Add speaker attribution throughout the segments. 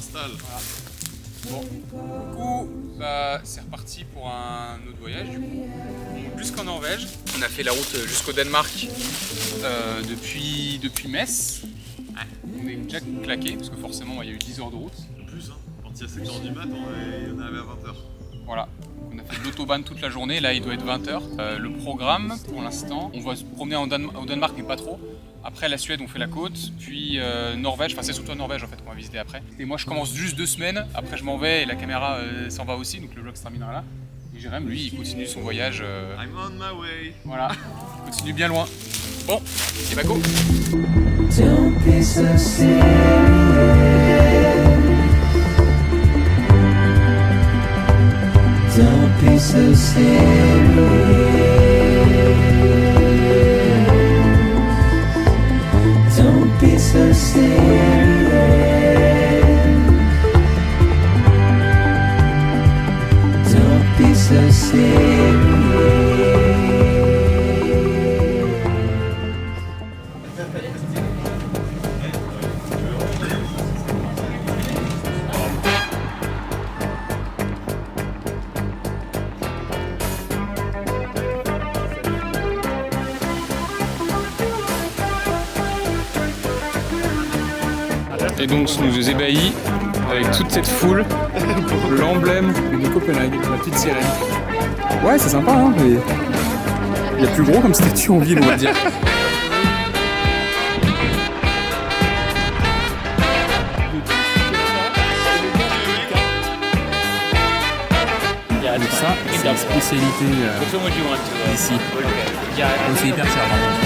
Speaker 1: s'installe.
Speaker 2: Voilà. Bon, du coup, bah, c'est reparti pour un autre voyage du coup. Jusqu'en Norvège. On a fait la route jusqu'au Danemark depuis Metz. Ouais. On est déjà claqué parce que forcément il y a eu 10 heures de route.
Speaker 1: En plus, hein, parti à 7h du mat, on est arrivé à 20h.
Speaker 2: Voilà. On a fait de l'autobahn toute la journée, là il doit être 20h. Le programme pour l'instant, on va se promener au Danemark mais pas trop. Après la Suède on fait la côte, puis Norvège, enfin c'est surtout la Norvège en fait qu'on va visiter après. Et moi je commence juste 2 semaines, après je m'en vais et la caméra s'en va aussi, donc le vlog se terminera là. Et Jérém lui il continue son voyage.
Speaker 1: I'm on my way.
Speaker 2: Voilà, il continue bien loin. Bon, et bah go.
Speaker 3: Don't be so serious. Don't be so serious. Don't be so serious. Don't be so serious.
Speaker 2: Et donc ça nous ébahit avec toute cette foule, l'emblème de Copenhague, la petite sirène. Ouais c'est sympa hein, mais il y a plus gros comme statue en ville on va dire. Donc ça c'est une spécialité ici. C'est hyper cher par contre.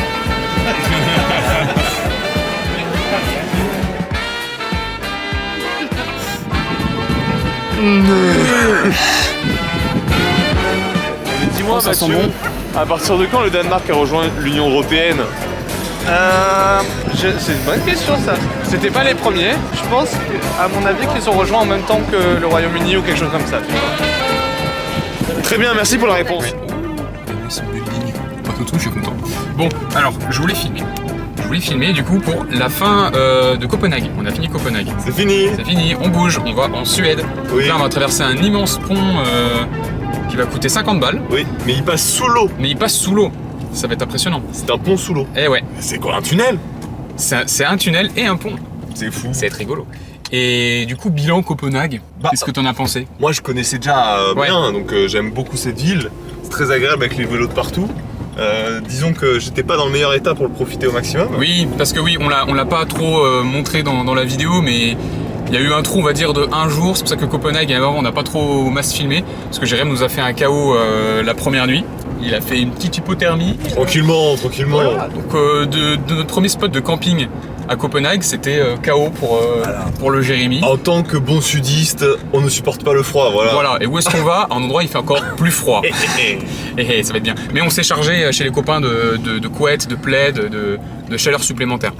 Speaker 4: Dis-moi
Speaker 2: Ça sent
Speaker 4: Mathieu,
Speaker 2: bon.
Speaker 4: à partir de quand le Danemark a rejoint l'Union Européenne?
Speaker 5: C'est une bonne question ça. C'était pas les premiers. Je pense à mon avis qu'ils ont rejoint en même temps que le Royaume-Uni ou quelque chose comme ça. Tu vois.
Speaker 4: Très bien, merci pour la réponse.
Speaker 2: Pas tout, je suis content. Bon, alors, je voulais filmer du coup pour la fin de Copenhague. On a fini Copenhague.
Speaker 1: C'est fini.
Speaker 2: C'est fini, on bouge, on va en Suède.
Speaker 1: Oui.
Speaker 2: Donc là, on va traverser un immense pont qui va coûter 50 balles.
Speaker 1: Oui, mais il passe sous l'eau.
Speaker 2: Mais il passe sous l'eau. Ça va être impressionnant.
Speaker 1: C'est un pont sous l'eau.
Speaker 2: Eh ouais,
Speaker 1: C'est quoi, un tunnel?
Speaker 2: c'est un tunnel et un pont.
Speaker 1: C'est fou.
Speaker 2: Ça va être rigolo. Et du coup, bilan Copenhague,
Speaker 1: Bah,
Speaker 2: qu'est-ce que t'en as pensé?
Speaker 1: Moi je connaissais déjà bien, donc j'aime beaucoup cette ville. C'est très agréable avec les vélos de partout. Disons que j'étais pas dans le meilleur état pour le profiter au maximum.
Speaker 2: Oui, parce que oui, on l'a pas trop montré dans la vidéo, mais il y a eu un trou, on va dire, de 1 jour. C'est pour ça que Copenhague, on n'a pas trop masse filmé. Parce que Jérém nous a fait un KO la première nuit. Il a fait une petite hypothermie.
Speaker 1: Tranquillement.
Speaker 2: Voilà. Donc de notre premier spot de camping à Copenhague, c'était KO pour le Jérémy.
Speaker 1: En tant que bon sudiste, on ne supporte pas le froid, voilà.
Speaker 2: Voilà, et où est-ce qu'on va? À un endroit il fait encore plus froid. Et ça va être bien. Mais on s'est chargé chez les copains de couettes, de plaids, de chaleur supplémentaire.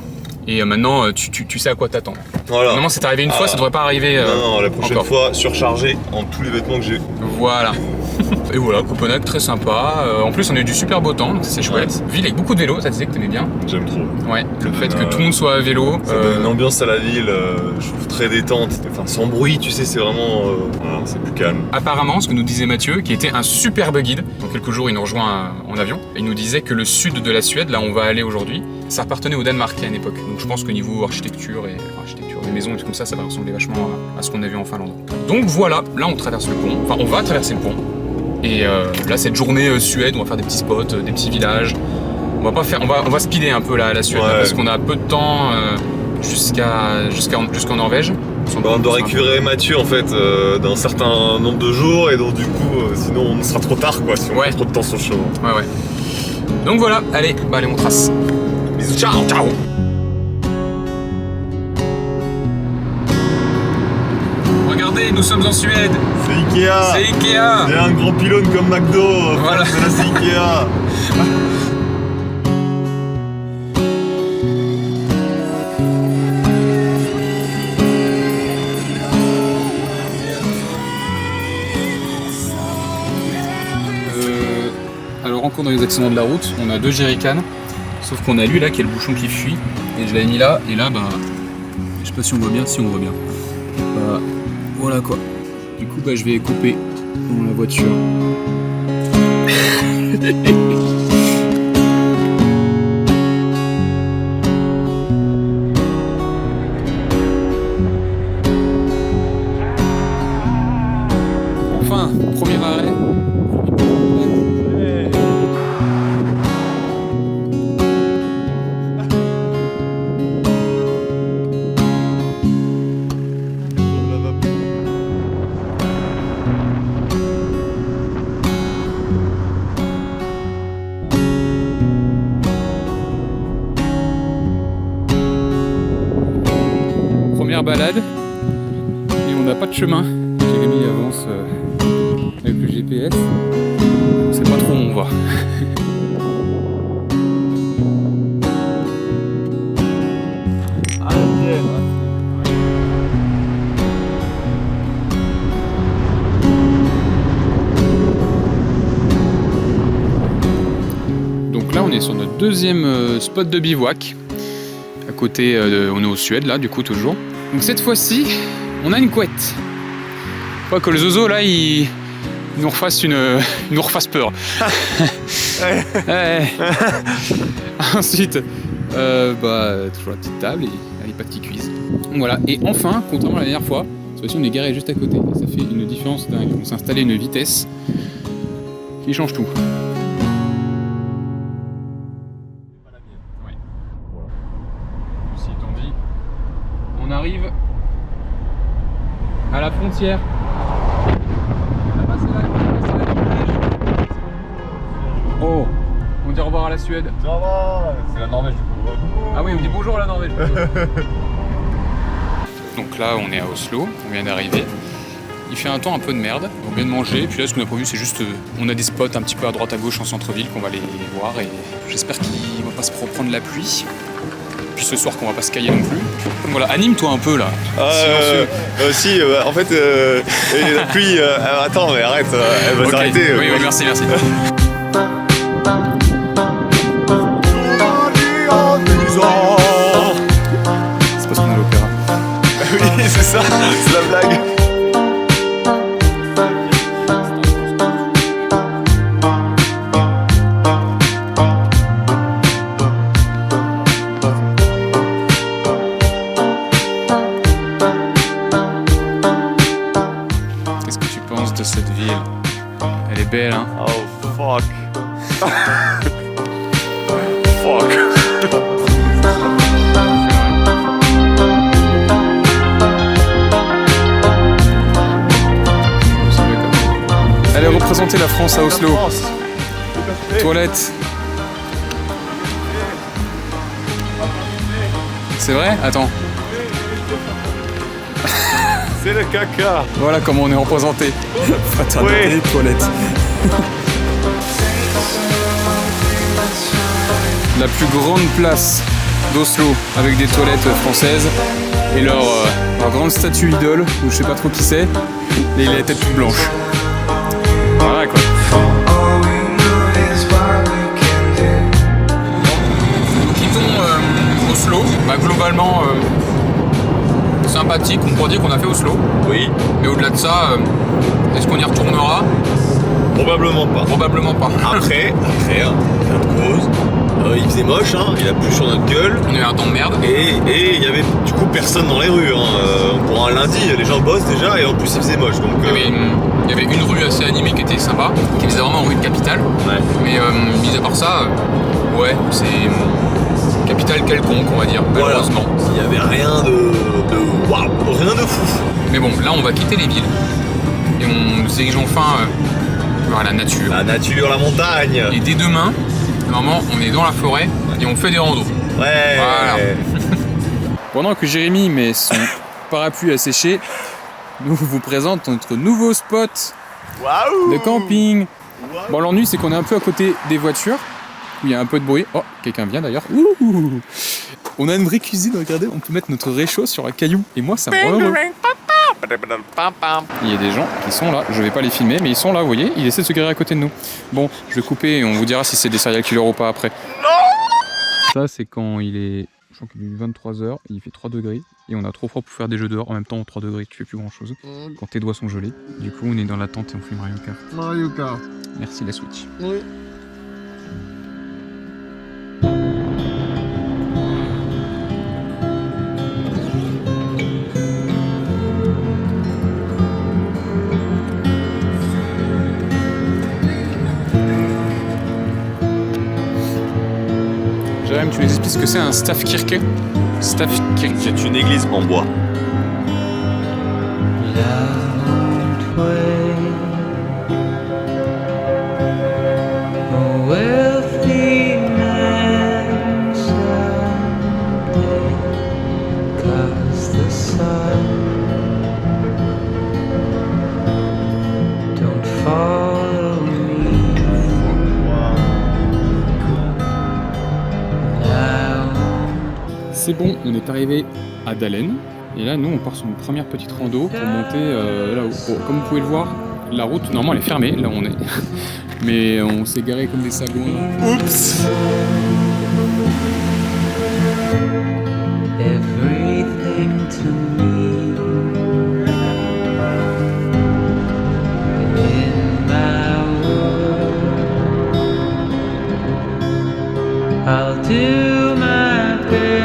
Speaker 2: Et maintenant tu sais à quoi t'attendre.
Speaker 1: Voilà.
Speaker 2: Normalement c'est arrivé une fois, ça devrait pas arriver
Speaker 1: Non, la prochaine
Speaker 2: encore.
Speaker 1: fois, surchargé en tous les vêtements que j'ai.
Speaker 2: Voilà. Et voilà, Copenhague très sympa. En plus on a eu du super beau temps, donc c'est chouette. Ville avec beaucoup de vélos, ça disait que t'aimais bien.
Speaker 1: J'aime trop.
Speaker 2: Ouais, le fait que tout le monde soit à vélo.
Speaker 1: Ça donne une ambiance à la ville, je trouve très détente. Enfin, sans bruit, tu sais, c'est vraiment. Voilà, c'est plus calme.
Speaker 2: Apparemment, ce que nous disait Mathieu, qui était un superbe guide, dans quelques jours il nous rejoint en avion, il nous disait que le sud de la Suède, là où on va aller aujourd'hui, ça appartenait au Danemark à une époque. Donc je pense qu'au niveau architecture, des maisons et tout comme ça va ressembler vachement à ce qu'on a vu en Finlande. Donc voilà, là on traverse le pont, enfin on va traverser le pont. Et là cette journée Suède, on va faire des petits spots, des petits villages. On va speeder un peu la Suède là, parce qu'on a peu de temps jusqu'en Norvège.
Speaker 1: On doit récupérer Mathieu en fait dans un certain nombre de jours et donc du coup sinon on sera trop tard quoi si on met trop de temps sur le chemin.
Speaker 2: Ouais. Donc voilà, allez on trace. Bisous, ciao. Regardez, nous sommes en Suède.
Speaker 1: C'est Ikea.
Speaker 2: C'est Ikea.
Speaker 1: Il y a un grand pylône comme McDo.
Speaker 2: Voilà.
Speaker 1: Là c'est Ikea.
Speaker 2: Alors encore dans les accidents de la route, on a 2 jerrycans. Sauf qu'on a lui là qui est le bouchon qui fuit. Et je l'avais mis là, et là je sais pas si on voit bien, Voilà quoi. Du coup, bah, je vais couper dans la voiture. Enfin, premier arrêt. Première balade et on n'a pas de chemin. Jérémy avance avec le GPS. On sait pas trop où on va. Donc là on est sur notre deuxième spot de bivouac. À côté, on est au Suède là du coup toujours. Donc cette fois-ci, on a une couette. Pas que le zozo là, il nous refasse nous refasse peur. Ouais. Ensuite, toujours la petite table et pas de petits cuisses. Donc voilà. Et enfin, contrairement à la dernière fois, cette fois-ci on est garé juste à côté. Et ça fait une différence dingue. On s'est installé une vitesse qui change tout. On arrive à la frontière. Oh, on dit au revoir à la Suède.
Speaker 1: Ça va, c'est la Norvège du coup.
Speaker 2: Ah oui, on dit bonjour à la Norvège. Donc là, on est à Oslo, on vient d'arriver. Il fait un temps un peu de merde, on vient de manger. Puis là, ce qu'on a prévu, c'est juste, on a des spots un petit peu à droite à gauche en centre-ville qu'on va aller voir. Et j'espère qu'il va pas se reprendre la pluie. Puis ce soir qu'on va pas se cailler non plus. Voilà, anime-toi un peu là.
Speaker 1: Si, en fait, la pluie. Attends, mais arrête, elle va
Speaker 2: Ok.
Speaker 1: s'arrêter.
Speaker 2: Oui, merci. C'est parce qu'on est à l'opéra.
Speaker 1: Oui, c'est ça, c'est la blague.
Speaker 2: Qu'est-ce que tu penses de cette ville? Elle est belle, hein?
Speaker 1: Oh fuck. Fuck.
Speaker 2: Allez représenter la France à Oslo. Toilette. C'est vrai? Attends.
Speaker 1: C'est le caca.
Speaker 2: Voilà comment on est représenté. Fraternité,
Speaker 1: Oui.
Speaker 2: toilette. La plus grande place d'Oslo avec des toilettes françaises et leur grande statue idole, où je sais pas trop qui c'est, et il a la tête toute blanche. Voilà quoi. Nous quittons Oslo. Bah, globalement sympathique, on pourrait dire qu'on a fait Oslo.
Speaker 1: Oui,
Speaker 2: Mais au-delà de ça, est-ce qu'on y retournera?
Speaker 1: probablement pas.
Speaker 2: Probablement pas.
Speaker 1: Après, hein, plein de cause. Il faisait moche, hein, il a plu sur notre gueule.
Speaker 2: On a eu un temps de merde.
Speaker 1: Et il y avait du coup personne dans les rues. Hein. Pour un lundi, les gens bossent déjà et en plus il faisait moche. Donc,
Speaker 2: Il y avait une rue assez animée qui était sympa, qui faisait vraiment rue de capitale.
Speaker 1: ouais.
Speaker 2: Mais mis à part ça, ouais, c'est capitale quelconque, on va dire,
Speaker 1: Voilà.
Speaker 2: malheureusement.
Speaker 1: Il n'y avait rien de waouh, rien de fou.
Speaker 2: Mais bon, là on va quitter les villes et on nous dirige enfin vers la nature.
Speaker 1: La nature, la montagne.
Speaker 2: Et dès demain, normalement, on est dans la forêt et on fait des randos.
Speaker 1: Ouais.
Speaker 2: Voilà. Pendant que Jérémy met son parapluie à sécher, nous vous présente notre nouveau spot
Speaker 1: Waouh.
Speaker 2: de camping. Bon, l'ennui, c'est qu'on est un peu à côté des voitures, où il y a un peu de bruit. Oh, quelqu'un vient d'ailleurs. Ouh. On a une vraie cuisine, regardez, on peut mettre notre réchaud sur un caillou. Et moi, ça me rend heureux. Il y a des gens qui sont là, je vais pas les filmer, mais ils sont là, vous voyez, ils essaient de se garer à côté de nous. Bon, je vais couper et on vous dira si c'est des serial killers ou pas après. Ça, c'est quand il est crois qu'il est 23h et il fait 3 degrés. Et on a trop froid pour faire des jeux dehors. En même temps, 3 degrés, tu fais plus grand chose quand tes doigts sont gelés. Du coup, on est dans la tente et on fait Mario Kart.
Speaker 6: Mario Kart.
Speaker 2: Merci la Switch.
Speaker 6: Oui.
Speaker 2: Jérém, tu nous expliques ce que c'est un Stavkirke? Stavkirke.
Speaker 1: C'est une église en bois.
Speaker 3: Loud way, a wealthy man someday, 'cause the sun don't follow me now.
Speaker 2: C'est bon, on est arrivé à Dalen. Et là, nous, on part sur une première petite rando pour monter là-haut. Bon, comme vous pouvez le voir, la route, normalement, elle est fermée, là où on est. Mais on s'est garé comme des sagouins.
Speaker 1: Oups.
Speaker 3: Everything to me in my world. I'll do my best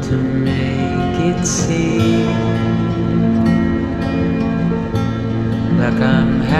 Speaker 3: to make it seem like I'm happy.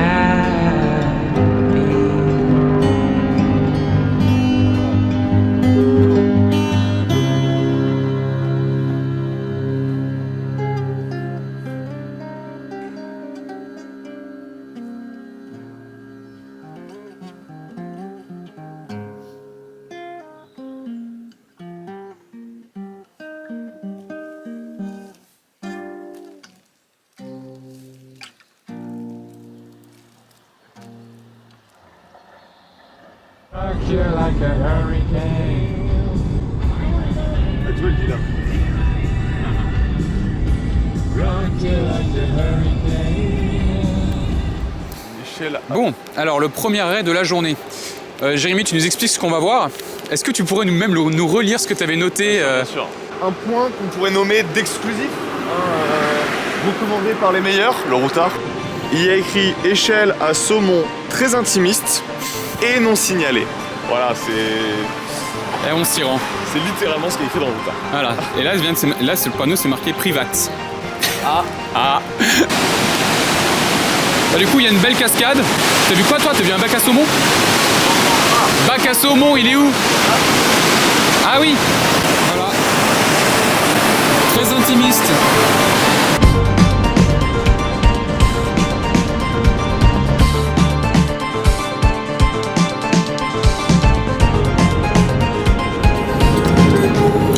Speaker 1: Michel.
Speaker 2: Bon, alors le premier arrêt de la journée. Jérémy, tu nous expliques ce qu'on va voir. Est-ce que tu pourrais nous relire ce que tu avais noté
Speaker 1: Bien sûr. Un point qu'on pourrait nommer d'exclusif, recommandé par les meilleurs, le routard. Il y a écrit échelle à saumon très intimiste et non signalé. Voilà,
Speaker 2: Et on s'y rend.
Speaker 1: c'est littéralement ce qui est écrit dans le routard.
Speaker 2: Voilà. Et là, là c'est le panneau, c'est marqué private.
Speaker 1: Ah.
Speaker 2: Ah. Bah, du coup, il y a une belle cascade. T'as vu quoi, toi? T'as vu un bac à saumon? Bac à saumon, il est où? Ah oui. Voilà. Très intimiste.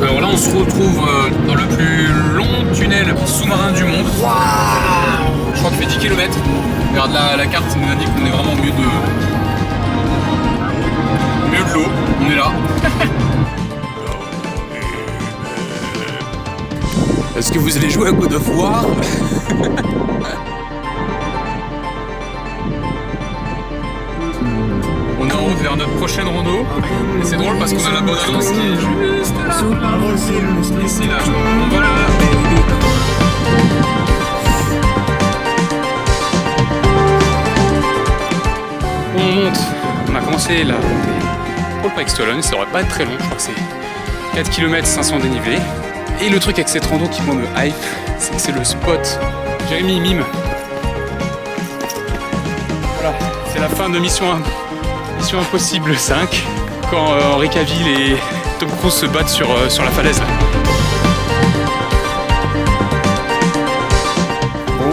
Speaker 2: Alors là, on se retrouve dans le plus long tunnel sous-marin du monde. Je crois qu'il fait 10 km. Regarde la carte, ça nous indique qu'on est vraiment au milieu de l'eau. On est là. Est-ce que vous allez jouer à God of War? On est en route vers notre prochaine rando. Et c'est drôle parce qu'on a la bonne annonce qui est juste là. Ici là. On va là. On monte. On a commencé la montée pour le Pike-Stollen. Ça devrait pas être très long. Je crois que c'est 4 km 500 dénivelés. Et le truc avec cette rando qui moi me hype, c'est que c'est le spot. Jérémy mime. Voilà, c'est la fin de Mission Impossible 5, quand Henry Cavill et Tom Cruise se battent sur la falaise. Bon,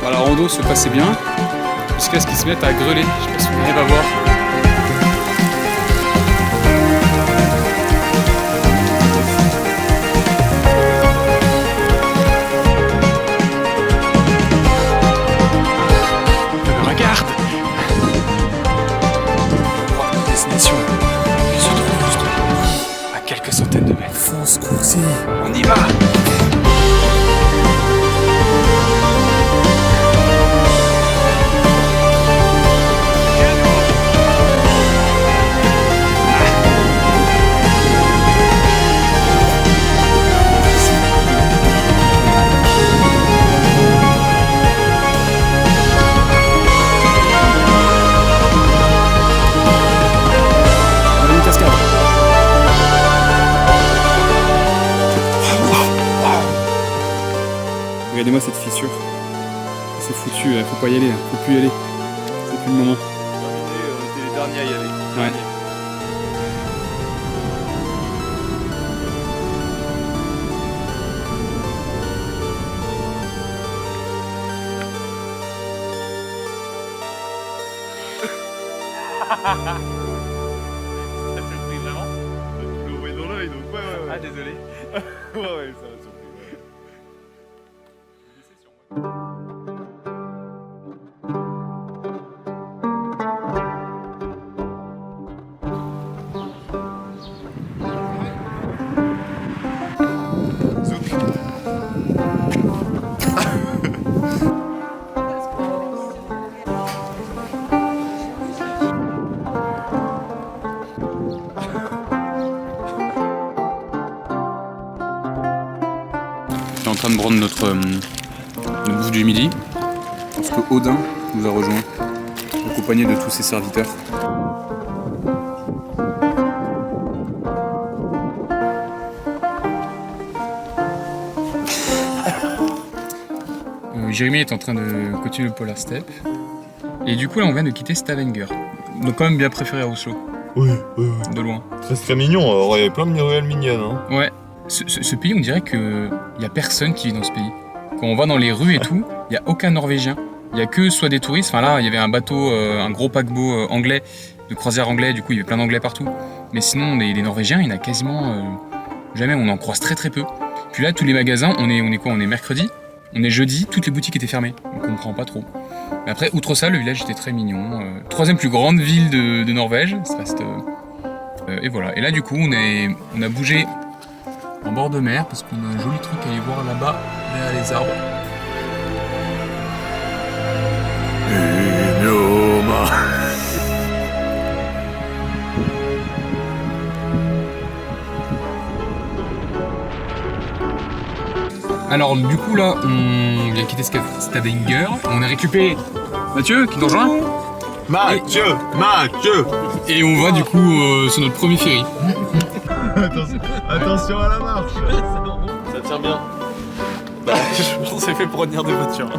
Speaker 2: bah, la rando se passait bien, jusqu'à ce qu'ils se mettent à grêler. Je sais pas si vous arrivez à voir. On y va! sûr. C'est foutu, faut pas y aller, faut plus y aller. C'est plus le moment.
Speaker 1: On était les derniers à y aller.
Speaker 2: Ouais.
Speaker 5: T'as surpris vraiment?
Speaker 1: Tu le voyais dans l'œil donc ouais.
Speaker 5: Ah désolé.
Speaker 1: Ouais, ça m'a surpris. Ouais.
Speaker 2: On est en train de prendre notre bouffe du midi. Parce que Odin nous a rejoint, accompagné de tous ses serviteurs. Jérémy est en train de continuer le Polar Steppe. Et du coup là on vient de quitter Stavanger. Donc quand même bien préféré à Oslo,
Speaker 1: Oui.
Speaker 2: de loin.
Speaker 1: Ça serait mignon, alors il y avait plein de ruelles mignonnes. Hein.
Speaker 2: Ouais, ce pays on dirait qu'il n'y a personne qui vit dans ce pays. Quand on va dans les rues et tout, il n'y a aucun Norvégien. Il n'y a que soit des touristes, enfin là il y avait un bateau, un gros paquebot anglais, de croisière anglais, du coup il y avait plein d'anglais partout. Mais sinon des Norvégiens, il n'y en a quasiment jamais, on en croise très très peu. Puis là tous les magasins, on est quoi? On est mercredi, on est jeudi, toutes les boutiques étaient fermées, on comprend pas trop. Mais après, outre ça, le village était très mignon. Troisième plus grande ville de Norvège, ça reste... et voilà, et là du coup on a bougé en bord de mer parce qu'on a un joli truc à aller voir là-bas, derrière les arbres. Alors du coup là, on vient quitter Stavanger, on a récupéré Mathieu qui nous rejoint.
Speaker 1: Mathieu.
Speaker 2: Et on va du coup sur notre premier ferry.
Speaker 1: Attention à la marche.
Speaker 5: Ça tient bien. Bah, je pense que c'est fait pour retenir des voitures.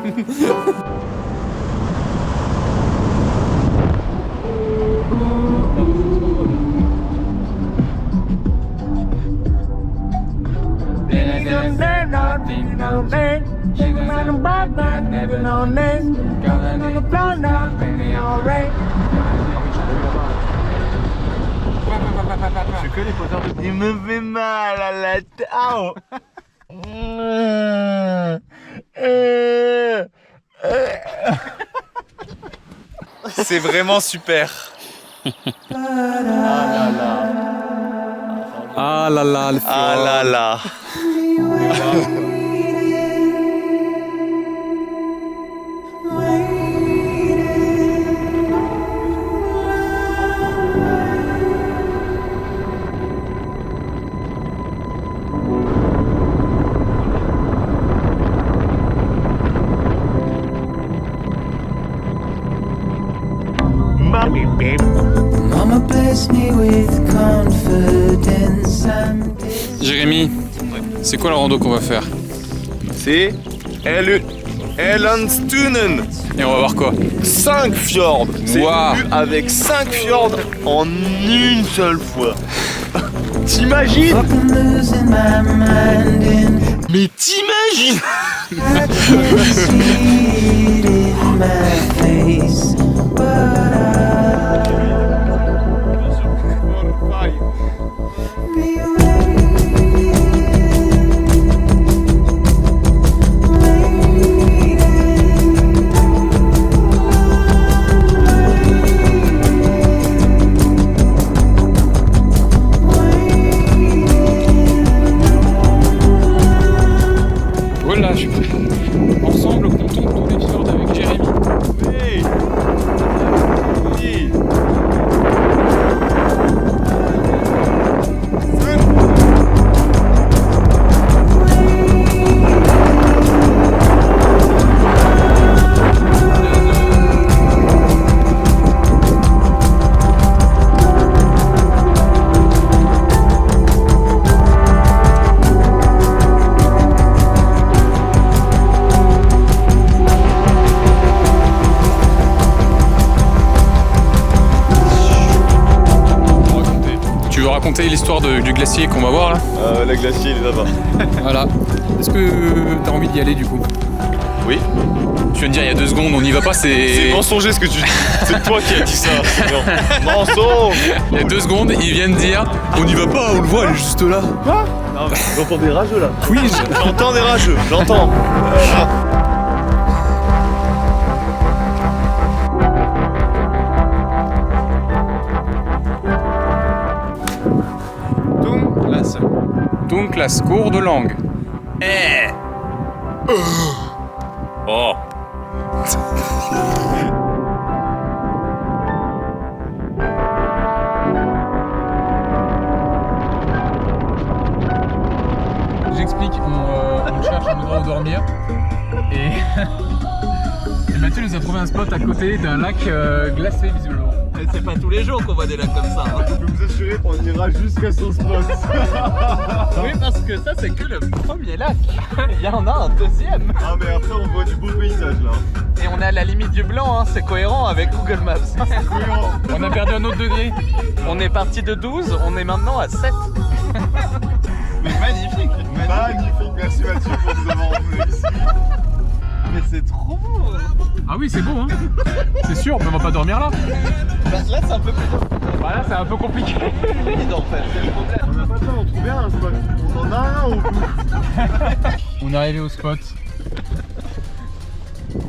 Speaker 1: Je connais les poteurs de... Il me fait mal à la tête.
Speaker 5: C'est vraiment super.
Speaker 2: Ah là là, le
Speaker 1: Ah là là.
Speaker 3: Mama blessed me with confidence and
Speaker 2: Jérémy, c'est quoi la rando qu'on va faire?
Speaker 1: C'est Ellandstunen.
Speaker 2: Et on va voir quoi?
Speaker 1: 5 fjords. C'est
Speaker 2: Waouh.
Speaker 1: vu avec 5 fjords en une seule fois. T'imagines?
Speaker 3: fucking losing my mind in
Speaker 1: Mais t'imagines?
Speaker 3: seed in my face. But
Speaker 2: Voilà, je suis prêt. Ensemble, comptons tous les fjords avec Jérémy. raconter l'histoire du glacier qu'on va voir là?
Speaker 1: Le glacier, il est là-bas.
Speaker 2: Voilà. Est-ce que t'as envie d'y aller du coup?
Speaker 1: Oui.
Speaker 2: Tu viens de dire il y a 2 secondes, on n'y va pas,
Speaker 1: C'est mensonger ce que tu dis. C'est toi qui as dit ça. Mensonge.
Speaker 2: Il y a 2 secondes, il vient de dire on n'y va pas, on le voit, elle est juste là.
Speaker 1: Quoi? Non, j'entends des rageux là.
Speaker 2: Quiz.
Speaker 1: J'entends des rageux, j'entends.
Speaker 2: Donc classe cours de langue. Oh. J'explique, on cherche un endroit où dormir et Mathieu nous a trouvé un spot à côté d'un lac glacé visiblement.
Speaker 5: C'est pas tous les jours qu'on voit des lacs comme ça. Hein.
Speaker 1: Je peux vous assurer qu'on ira jusqu'à son spot.
Speaker 5: Oui, parce que ça, c'est que le premier lac. Il y en a un deuxième.
Speaker 1: Ah, mais après, on voit du beau paysage là.
Speaker 5: Et on est à la limite du blanc, hein. C'est cohérent avec Google Maps.
Speaker 2: On a perdu un autre degré.
Speaker 5: On est parti de 12, on est maintenant à 7. Mais magnifique.
Speaker 1: Magnifique, merci Mathieu pour nous avoir emmenés ici.
Speaker 5: Mais c'est trop beau.
Speaker 2: Ah oui, c'est beau, hein. C'est sûr, mais on va pas dormir là.
Speaker 5: Bah, là, c'est un peu plus
Speaker 2: Bah là, c'est un peu compliqué.
Speaker 5: rapide en fait, c'est le problème.
Speaker 1: On n'a pas le temps d'en trouver un spot. On en a un au bout.
Speaker 2: On est arrivé au spot.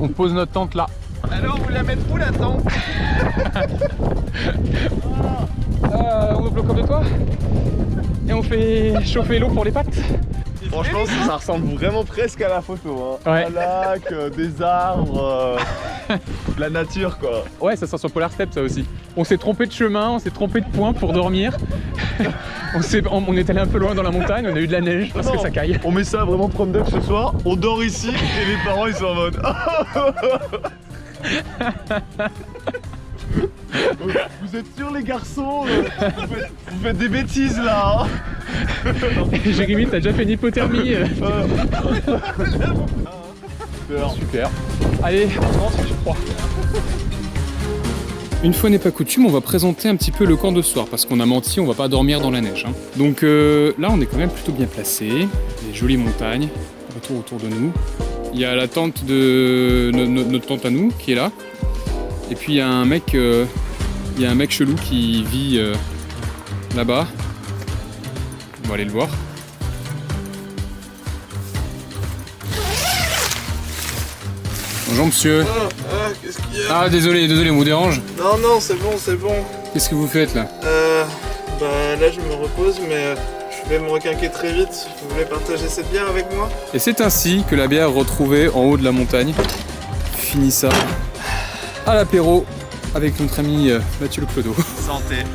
Speaker 2: On pose notre tente là.
Speaker 5: Alors, vous la mettez où la tente?
Speaker 2: On ouvre le coffre de toit et on fait chauffer l'eau pour les pattes.
Speaker 1: Franchement, ça ressemble vraiment presque à la photo. Hein.
Speaker 2: Ouais.
Speaker 1: Un lac, des arbres, de la nature quoi.
Speaker 2: Ouais, ça sent sur Polar Step ça aussi. On s'est trompé de chemin, on s'est trompé de point pour dormir. on est allé un peu loin dans la montagne, on a eu de la neige parce que ça caille.
Speaker 1: On met ça vraiment prom duck ce soir, on dort ici et les parents ils sont en mode. Vous êtes sûrs les garçons, vous faites des bêtises là.
Speaker 2: Jérémy, t'as déjà fait une hypothermie. Super. Allez, on rentre, j'ai froid. Une fois n'est pas coutume, on va présenter un petit peu le camp de ce soir parce qu'on a menti, on va pas dormir dans la neige. Hein. Donc là, on est quand même plutôt bien placé. Des jolies montagnes, retour autour de nous. Il y a la tente de notre tente à nous qui est là. Et puis il y a un mec chelou qui vit là-bas. On va aller le voir. Bonjour monsieur.
Speaker 6: Qu'est-ce qu'il y a?
Speaker 2: Ah désolé, on vous dérange.
Speaker 6: Non, c'est bon.
Speaker 2: Qu'est-ce que vous faites là?
Speaker 6: Là je me repose, mais je vais me requinquer très vite. Vous voulez partager cette bière avec moi?
Speaker 2: Et c'est ainsi que la bière retrouvée en haut de la montagne finit ça à l'apéro avec notre ami Mathieu Le Clodo.
Speaker 5: Santé.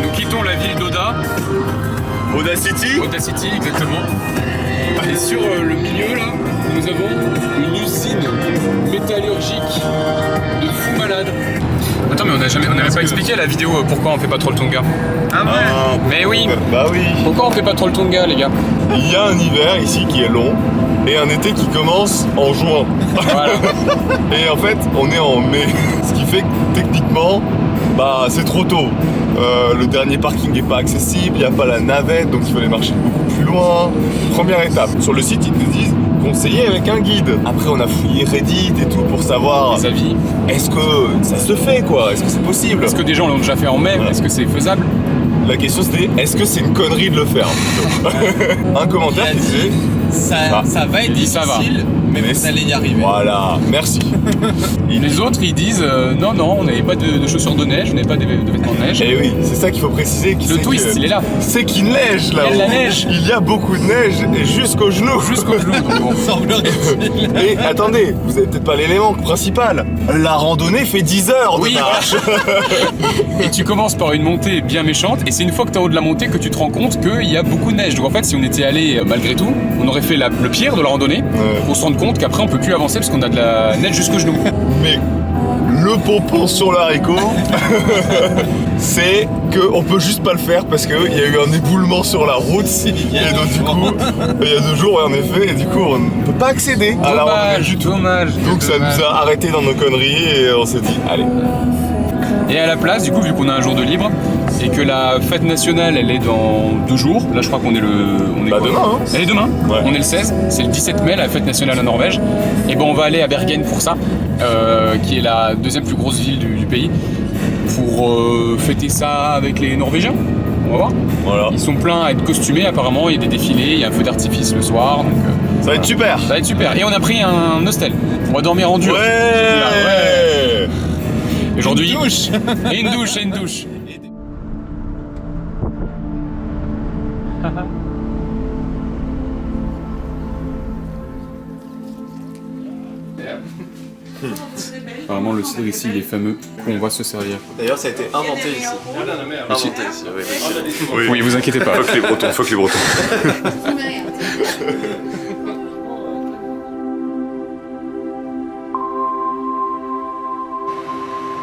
Speaker 2: Nous quittons la ville d'Oda.
Speaker 1: Audacity.
Speaker 2: Audacity, exactement. Et sur le milieu, là, nous avons une usine métallurgique de fou malade. Attends, mais on n'avait pas expliqué à la vidéo pourquoi on fait pas trop le Tonga.
Speaker 5: Ah ouais.
Speaker 2: Mais oui.
Speaker 1: Bah oui.
Speaker 2: Pourquoi on fait pas trop le Tonga, les gars?
Speaker 1: Il y a un hiver ici qui est long et un été qui commence en juin.
Speaker 2: Voilà.
Speaker 1: Et en fait, on est en mai. Ce qui fait que techniquement, bah c'est trop tôt. Le dernier parking n'est pas accessible, il n'y a pas la navette, donc il faut aller marcher beaucoup plus loin. Première étape. Sur le site, ils te disent conseiller avec un guide. Après, on a fouillé Reddit et tout pour savoir
Speaker 2: Les avis.
Speaker 1: est-ce que ça se fait quoi? Est-ce que c'est possible?
Speaker 2: Est-ce que des gens l'ont déjà fait en mai?
Speaker 1: Ouais.
Speaker 2: Est-ce que c'est faisable?
Speaker 1: La question c'était est-ce que c'est une connerie de le faire? Un commentaire qui disait
Speaker 5: Ça va être
Speaker 2: dit, ça va.
Speaker 5: difficile, mais vous allez y arriver.
Speaker 1: voilà, merci.
Speaker 2: Les autres, ils disent non, on n'avait pas de chaussures de neige, on n'avait pas de vêtements de neige.
Speaker 1: Et oui, c'est ça qu'il faut préciser.
Speaker 2: Le twist, il est là.
Speaker 1: C'est qu'il neige là.
Speaker 2: Il y a de la neige.
Speaker 1: Il y a beaucoup de neige et jusqu'aux genoux.
Speaker 2: Jusqu'au genou. donc bon.
Speaker 5: Semblerait-il.
Speaker 1: Et attendez, vous avez peut-être pas l'élément principal. La randonnée fait 10 heures de
Speaker 2: Oui,
Speaker 1: marche.
Speaker 2: Et tu commences par une montée bien méchante, et c'est une fois que tu es en haut de la montée que tu te rends compte qu'il y a beaucoup de neige. Donc en fait, si on était allé malgré tout, on aurait fait le pire de la randonnée, pour se rendre compte qu'après on peut plus avancer parce qu'on a de la neige jusqu'aux genoux.
Speaker 1: Mais le pompon sur le haricot, c'est qu'on peut juste pas le faire parce qu'il y a eu un éboulement sur la route. Et donc du coup, il y a 2 jours, ouais, en effet, et du coup on ne peut pas accéder à la randonnée du tout. Donc ça nous a arrêté dans nos conneries et on s'est dit, allez.
Speaker 2: Et à la place, du coup, vu qu'on a un jour de libre et que la fête nationale elle est dans 2 jours, là je crois qu'on est
Speaker 1: Bah
Speaker 2: quoi,
Speaker 1: demain, hein.
Speaker 2: Elle est demain,
Speaker 1: Ouais.
Speaker 2: on est le 16, c'est le 17 mai la fête nationale en Norvège. Et ben on va aller à Bergen pour ça, qui est la 2e plus grosse ville du pays, pour fêter ça avec les Norvégiens. On va voir.
Speaker 1: Voilà.
Speaker 2: Ils sont pleins à être costumés apparemment, il y a des défilés, il y a un feu d'artifice le soir, donc
Speaker 1: Ça va être super.
Speaker 2: ça va être super. Et on a pris un hostel, on va dormir en dur.
Speaker 1: Ouais.
Speaker 2: Et aujourd'hui,
Speaker 1: Une douche.
Speaker 2: et une douche, et une douche. Vraiment le cidre ici il est fameux, qu'on va se servir.
Speaker 6: D'ailleurs, ça a été inventé ici. Inventé ici, oui.
Speaker 2: Oui, vous inquiétez pas.
Speaker 1: Fuck les Bretons, fuck les Bretons.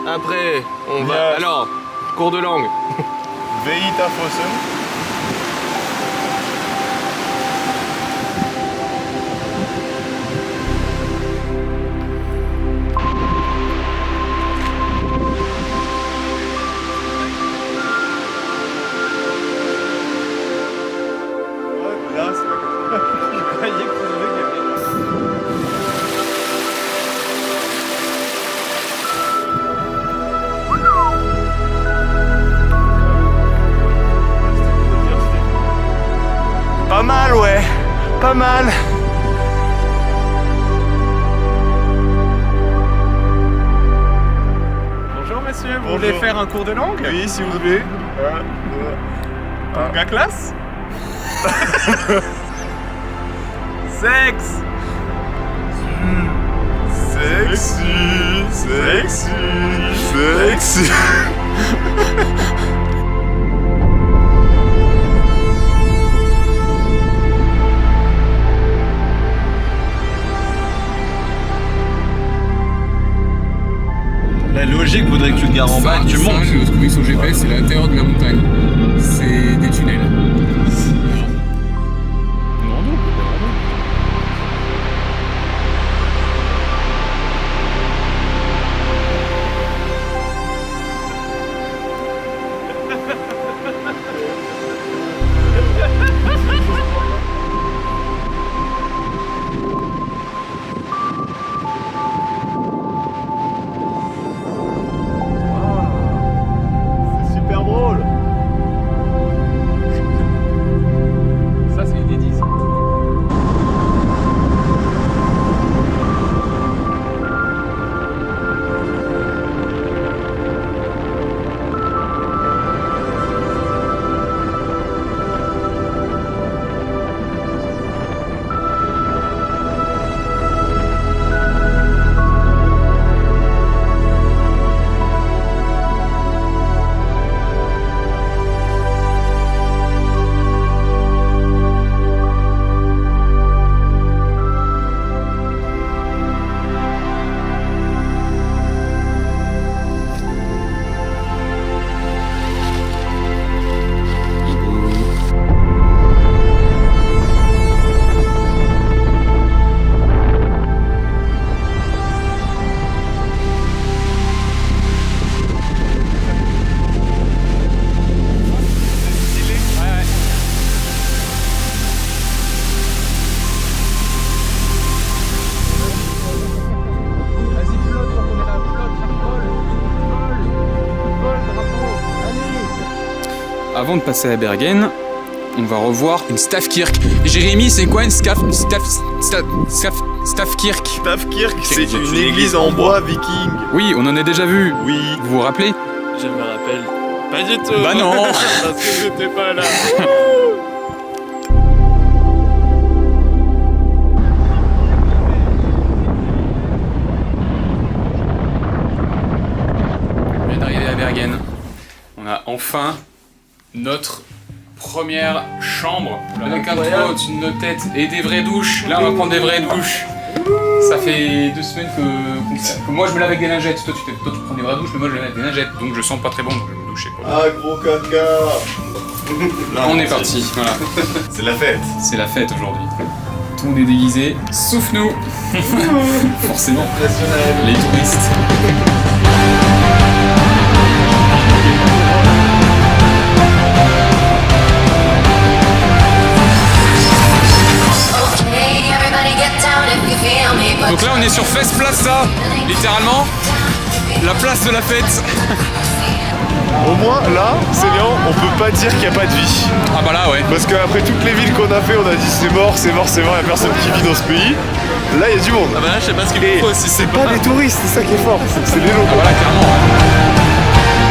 Speaker 5: Après, on va. Alors, cours de langue.
Speaker 1: Veita Fossen. Pas mal, ouais. Pas mal.
Speaker 5: Bonjour monsieur, vous
Speaker 1: Bonjour.
Speaker 5: voulez faire un cours de langue?
Speaker 1: Oui, si vous voulez.
Speaker 5: La classe? Sexe!
Speaker 1: Sexy, sexy, sexy.
Speaker 6: La logique voudrait que tu te gares en bas et que tu montes.
Speaker 2: Le trouvé sur GPS, c'est l'intérieur de la montagne. C'est des tunnels.
Speaker 1: C'est super drôle.
Speaker 2: Ça, c'est des 10. Avant de passer à Bergen, on va revoir une Stavkirk. Jérémy, c'est quoi une Stavkirk?
Speaker 1: Stavkirk, c'est
Speaker 2: C'est
Speaker 1: une église en bois viking.
Speaker 2: Oui, on en a déjà vu.
Speaker 1: Oui.
Speaker 2: Vous vous rappelez?
Speaker 6: Je me rappelle. Pas du tout.
Speaker 2: Bah non.
Speaker 6: Parce que j'étais pas là.
Speaker 2: On vient d'arriver à Bergen. On a enfin notre première chambre avec un toit au-dessus de nos têtes et des vraies douches. Là, on va prendre des vraies douches. Ça fait 2 semaines que moi je me lave avec des lingettes. Toi tu prends des vraies douches, mais moi je me lave avec des lingettes. Donc je sens pas très bon, donc je vais me doucher quoi.
Speaker 1: Ah, gros caca. Là,
Speaker 2: On est parti, voilà.
Speaker 1: C'est la fête.
Speaker 2: C'est la fête aujourd'hui. Tout le monde est déguisé, sauf nous. Forcément. Les touristes. Donc là on est sur Fest Plaza, littéralement la place de la fête.
Speaker 1: Au moins, là, c'est bien, on peut pas dire qu'il n'y a pas de vie.
Speaker 2: Ah bah là ouais.
Speaker 1: Parce qu'après toutes les villes qu'on a fait, on a dit c'est mort, c'est mort, c'est mort, il n'y a personne qui vit dans ce pays. Là, il y a du monde.
Speaker 5: Ah bah là, je sais pas ce qu'il
Speaker 1: Et
Speaker 5: faut aussi.
Speaker 1: c'est pas des touristes, c'est ça qui est fort, c'est des
Speaker 2: Ah
Speaker 1: locaux.
Speaker 2: voilà clairement. Ouais.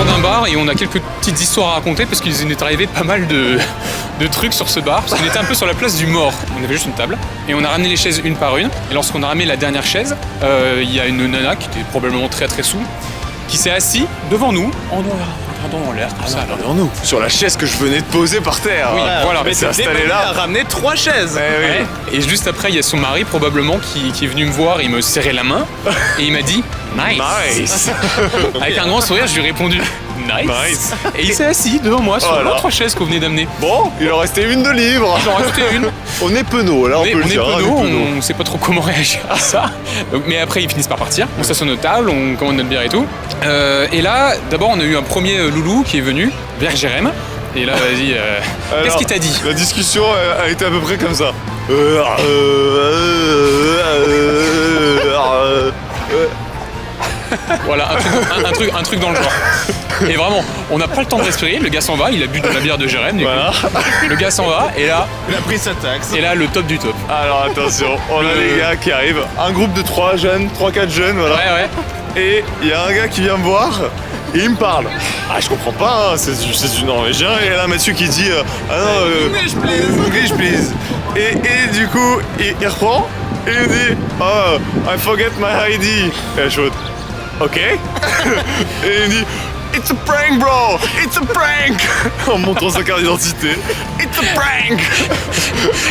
Speaker 2: D'un bar et on a quelques petites histoires à raconter parce qu'il nous est arrivé pas mal de trucs sur ce bar parce qu'on était un peu sur la place du mort. On avait juste une table et on a ramené les chaises une par une et lorsqu'on a ramené la dernière chaise, il y a une nana qui était probablement très très saoule qui s'est assise devant nous en regardant en l'air comme ça.
Speaker 1: Devant nous, sur la chaise que je venais de poser par terre.
Speaker 2: Oui, voilà.
Speaker 1: Mais c'est installé
Speaker 5: Elle a
Speaker 1: là.
Speaker 5: ramené 3 chaises.
Speaker 1: Eh oui.
Speaker 2: Et juste après, il y a son mari probablement qui est venu me voir, il me serrait la main et il m'a dit nice.
Speaker 1: Nice.
Speaker 2: Avec un grand sourire, je lui ai répondu nice.
Speaker 1: Nice.
Speaker 2: Et il s'est assis devant moi sur
Speaker 1: Voilà.
Speaker 2: les 3 chaises qu'on venait d'amener.
Speaker 1: Bon, il en restait une de libre.
Speaker 2: J'en rajoutais une.
Speaker 1: On est penauds, là, on peut le
Speaker 2: On est
Speaker 1: dire. hein,
Speaker 2: penaud,
Speaker 1: on est penauds.
Speaker 2: on sait pas trop comment réagir à ça. Donc, mais après, ils finissent par partir. On s'assoit à notre table, on commande notre bière et tout. Et là, d'abord, on a eu un premier loulou qui est venu, vers Jérém. Et là, vas-y, qu'est-ce
Speaker 1: Alors,
Speaker 2: qu'il t'a dit?
Speaker 1: La discussion a été à peu près comme ça.
Speaker 2: Voilà, un truc dans le genre. Et vraiment, on n'a pas le temps de respirer. Le gars s'en va, il a bu de la bière de Jérém. Du
Speaker 1: Voilà.
Speaker 2: coup. Le gars s'en va, et là,
Speaker 5: Il a pris sa taxe.
Speaker 2: et là, le top du top.
Speaker 1: Alors attention, on a les gars qui arrivent. Un groupe de 3 jeunes, 3-4 jeunes, voilà.
Speaker 2: Ouais.
Speaker 1: Et il y a un gars qui vient me voir et il me parle. Ah, je comprends pas, hein, c'est du norvégien. Et là, Mathieu qui dit ah non,
Speaker 5: English, please.
Speaker 1: English, please. Et du coup, il reprend et il me dit oh, I forget my ID. Et je fais ok. Et il me dit it's a prank, bro! It's a prank! En montrant sa carte d'identité. It's a prank!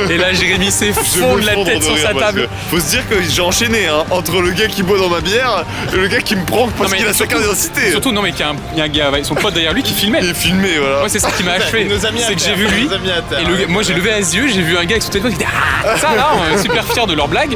Speaker 2: Et là, Jérémy s'est
Speaker 1: Je
Speaker 2: fondre
Speaker 1: me
Speaker 2: la
Speaker 1: fondre
Speaker 2: tête
Speaker 1: de
Speaker 2: sur
Speaker 1: rire
Speaker 2: sa
Speaker 1: parce
Speaker 2: table.
Speaker 1: que faut se dire que j'ai enchaîné hein, entre le gars qui boit dans ma bière et le gars qui me prank parce
Speaker 2: Non, mais
Speaker 1: qu'il a sa carte d'identité.
Speaker 2: Surtout, non, mais qu'il y a un gars, son pote derrière lui qui filmait.
Speaker 1: Il est filmé, voilà.
Speaker 2: Moi, c'est ça qui m'a achevé.
Speaker 5: Il nous a mis à
Speaker 2: C'est que j'ai
Speaker 5: terre,
Speaker 2: vu
Speaker 5: il
Speaker 2: lui.
Speaker 5: nous a mis à terre.
Speaker 2: Et moi, j'ai levé les yeux, j'ai vu un gars avec son téléphone qui était ah, ça là, on est super fiers de leur blague.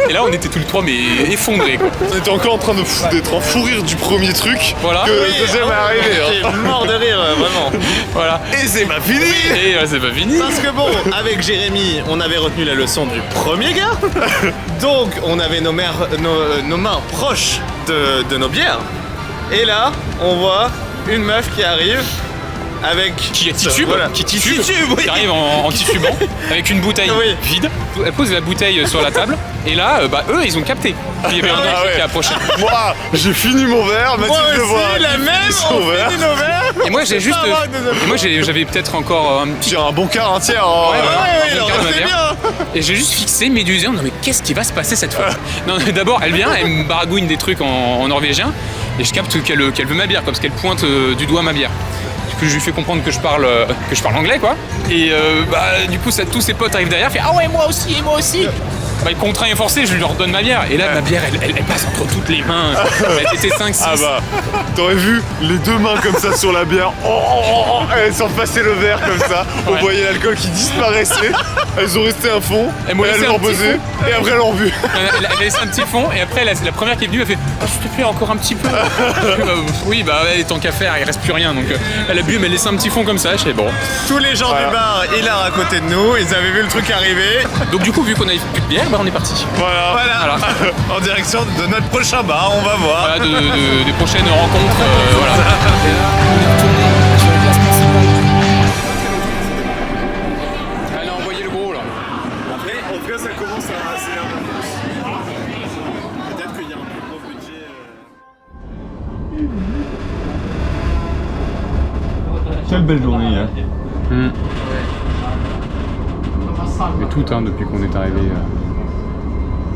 Speaker 2: Et là, on était tous les trois mais effondrés quoi.
Speaker 1: On était encore en train d'être en fou rire du premier truc
Speaker 2: Voilà.
Speaker 1: que le deuxième est arrivé. Hein.
Speaker 5: J'étais mort de rire, vraiment.
Speaker 2: Voilà.
Speaker 1: Et c'est pas fini.
Speaker 2: Et c'est pas fini.
Speaker 5: Parce que bon, avec Jérémy, on avait retenu la leçon du premier gars. Donc, on avait nos mains proches de nos bières. Et là, on voit une meuf qui arrive avec...
Speaker 2: Qui titube,
Speaker 5: Voilà.
Speaker 2: qui titube,
Speaker 5: oui.
Speaker 2: qui arrive en titubant avec une bouteille
Speaker 5: Oui.
Speaker 2: vide. Elle pose la bouteille sur la table et là, eux, ils ont capté. Il y avait un autre
Speaker 1: Ah ouais.
Speaker 2: qui a approché.
Speaker 1: Moi, j'ai fini mon verre,
Speaker 5: Moi
Speaker 1: Mathilde le
Speaker 5: aussi,
Speaker 1: voit.
Speaker 5: la
Speaker 1: il
Speaker 5: même,
Speaker 1: finit son
Speaker 5: on
Speaker 1: verre.
Speaker 5: finit nos verres.
Speaker 2: Et moi, j'ai juste.
Speaker 5: pas avoir de-
Speaker 2: et moi, j'avais peut-être encore un petit.
Speaker 1: J'ai un bon quart, un tiers. hein.
Speaker 2: Ouais, voilà.
Speaker 5: Ouais,
Speaker 2: Un
Speaker 5: il
Speaker 2: bon
Speaker 5: en
Speaker 2: quart de ma
Speaker 5: restait
Speaker 2: bière.
Speaker 5: bien.
Speaker 2: Et j'ai juste fixé mes yeux en disant non mais qu'est-ce qui va se passer cette fois? Non d'abord elle vient, elle me baragouine des trucs en norvégien et je capte qu'elle veut ma bière quoi, parce qu'elle pointe du doigt ma bière. Du coup je lui fais comprendre que je parle anglais quoi. Et du coup tous ses potes arrivent derrière, fait ah ouais moi aussi et moi aussi. Bah, contraint et forcé, je lui redonne ma bière. Et là, ma bière, elle passe entre toutes les mains. Elle était 5-6.
Speaker 1: Ah bah, t'aurais vu les deux mains comme ça sur la bière. Elles sont passées le verre comme ça. On
Speaker 2: Ouais.
Speaker 1: voyait l'alcool qui disparaissait. Elles ont resté un fond.
Speaker 2: Elles m'ont laissé
Speaker 1: l'ont
Speaker 2: un petit
Speaker 1: posé. Et après, elles l'ont vu.
Speaker 2: Elle a laissé un petit fond et après la première qui est venue elle fait ah, s'il te plaît encore un petit peu. Oui bah ouais, tant qu'à faire il reste plus rien donc elle a bu mais elle a laissé un petit fond comme ça je sais bon.
Speaker 5: Tous les gens
Speaker 1: Voilà.
Speaker 5: du bar, hilar à côté de nous, ils avaient vu le truc arriver.
Speaker 2: Donc du coup vu qu'on avait plus de bière bah on est parti.
Speaker 1: Voilà.
Speaker 5: Voilà. En direction de notre prochain bar, on va voir.
Speaker 2: Voilà des prochaines rencontres voilà. Et là, on est retourné sur la place principale.
Speaker 1: Quelle belle journée hein.
Speaker 2: Mais tout hein, depuis qu'on est arrivé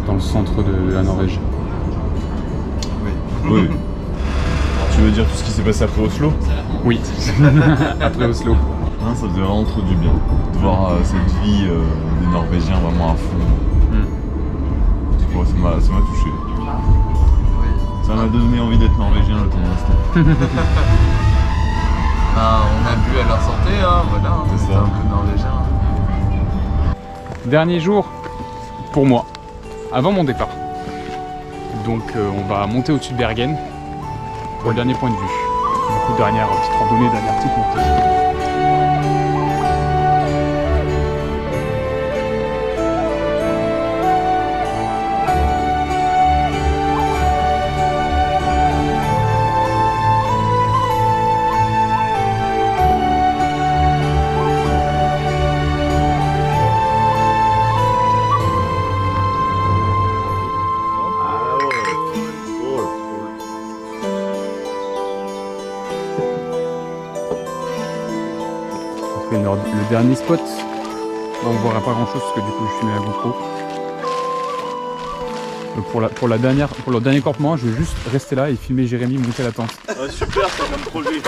Speaker 2: dans le centre de la Norvège.
Speaker 1: Oui. Tu veux dire tout ce qui s'est passé après Oslo?
Speaker 2: Oui, après Oslo.
Speaker 1: Hein, ça faisait vraiment trop du bien de voir cette vie des Norvégiens vraiment à fond. Ouais, ça m'a touché. Ça m'a donné envie d'être norvégien le temps d'instant.
Speaker 5: On a bu à leur santé, hein, voilà,
Speaker 1: C'est
Speaker 5: c'est
Speaker 1: ça.
Speaker 5: un peu norvégien.
Speaker 2: Dernier jour pour moi, avant mon départ. Donc on va monter au-dessus de Bergen pour le dernier point de vue. Du coup, dernière petite randonnée, dernière petite montée. Le dernier spot, là, on verra pas grand chose parce que du coup je filmais la GoPro. Pour le dernier campement, je vais juste rester là et filmer Jérémy monter la tente.
Speaker 4: Super, c'est comme projet.